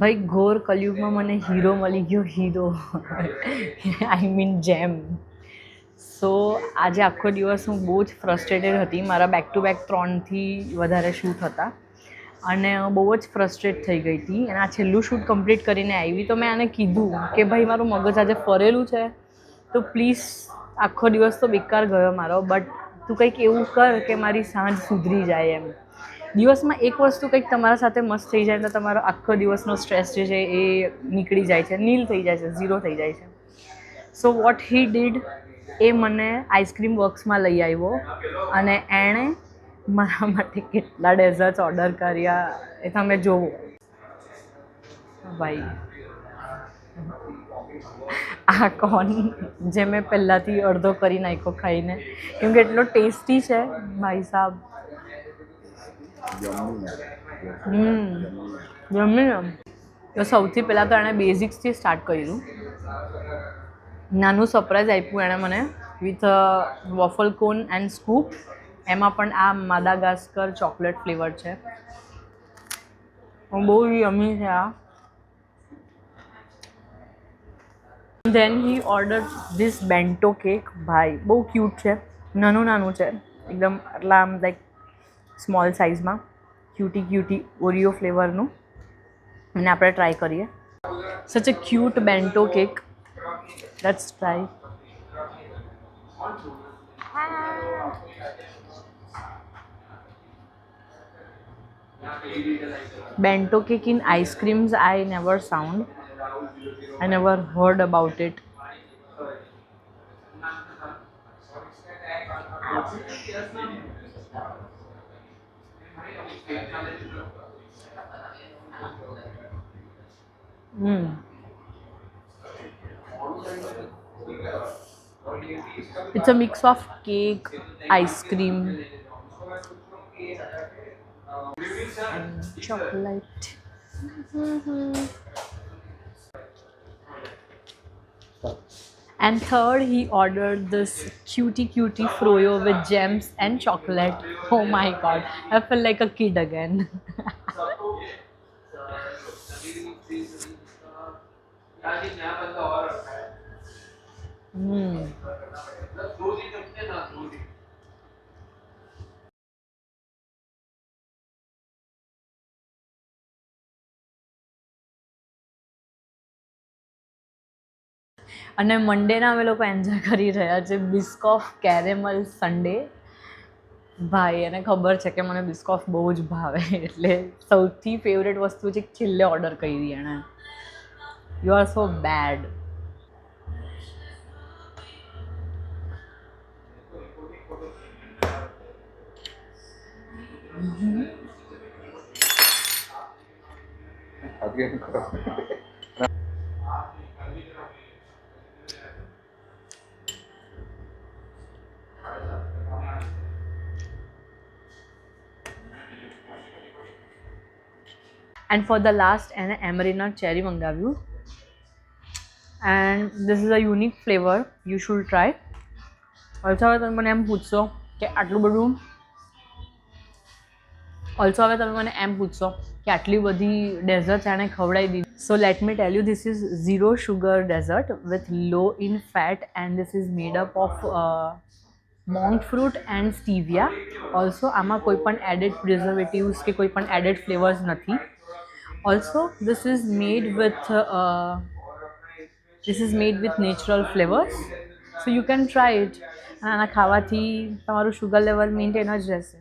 ભાઈ ઘોર કલયુગમાં મને હીરો મળી ગયો, હીરો આઈ મીન જેમ. સો આજે આખો દિવસ હું બહુ જ ફ્રસ્ટ્રેટેડ હતી. મારા બેક ટુ બેક 3થી વધારે શૂટ હતા અને બહુ જ ફ્રસ્ટ્રેટ થઈ ગઈ હતી. અને આ છેલ્લું શૂટ કમ્પ્લીટ કરીને આવી તો મેં આને કીધું કે ભાઈ મારું મગજ આજે ફરેલું છે, તો પ્લીઝ આખો દિવસ તો બેકાર ગયો મારો, બટ તું કંઈક એવું કર કે મારી સાંજ સુધરી જાય એમ. દિવસમાં એક વસ્તુ કંઈક તમારા સાથે મસ્ત થઈ જાય તો તમારો આખો દિવસનો સ્ટ્રેસ જે છે એ નીકળી જાય છે, નીલ થઈ જાય છે, ઝીરો થઈ જાય છે. સો વોટ હી ડીડ, એ મને આઈસ્ક્રીમ વર્ક્સમાં લઈ આવ્યો અને એણે મારા માટે કેટલા ડેઝર્ટ્સ ઓર્ડર કર્યા એ તમે જોવો ભાઈ. આ કોણ જે મેં પહેલાંથી અડધો કરી નાખ્યો ખાઈને, કેમ કે એટલો ટેસ્ટી છે ભાઈ સાહેબ. જમી ને તો સૌથી પહેલાં તો એણે બેઝિક્સથી સ્ટાર્ટ કર્યું. નાનું સરપ્રાઈઝ આપ્યું એણે મને with waffle cone and scoop. એમાં પણ આ માદાગાસ્કર ચોકલેટ ફ્લેવર છે. બહુ યમી છે આ. Then he order this bento cake. ભાઈ બહુ ક્યુટ છે, નાનું છે એકદમ, એટલા આમ લાઈક સ્મોલ સાઇઝમાં, ક્યુટી ઓરિયો ફ્લેવરનું. અને આપણે ટ્રાય કરીએ. Such a cute bento cake. Let's try. Bento cake in ice creams, I never heard about it. It's a mix of cake, ice cream, and chocolate. And third, he ordered this cutie froyo with gems and chocolate. Oh my god, I feel like a kid again. અને મંડેના અમે લોકો enjoy કરી રહ્યા છે બિસ્કોફ caramel Sunday. ભાઈ એને ખબર છે કે મને બિસ્કોફ બહુ જ ભાવે, એટલે સૌથી ફેવરેટ વસ્તુ છે છેલ્લે ઓર્ડર કરી એણે. You are so bad. And for the last એને એમરીના ચેરી મંગાવ્યું. And this is a unique flavour, you should try. Also હવે તમે મને એમ પૂછશો કે આટલું બધું કે આટલી બધી ડેઝર્ટ્સ એણે ખવડાવી દીધી. So let me tell you, this is zero sugar dessert with low in fat and this is made up of monk fruit and stevia. Also આમાં કોઈ પણ એડેડ પ્રિઝર્વેટિવ્સ કે કોઈ પણ એડેડ ફ્લેવર્સ નથી. Also this is made with natural flavours. So you can try it. અને આના ખાવાથી તમારું શુગર લેવલ મેન્ટેન જ રહેશે.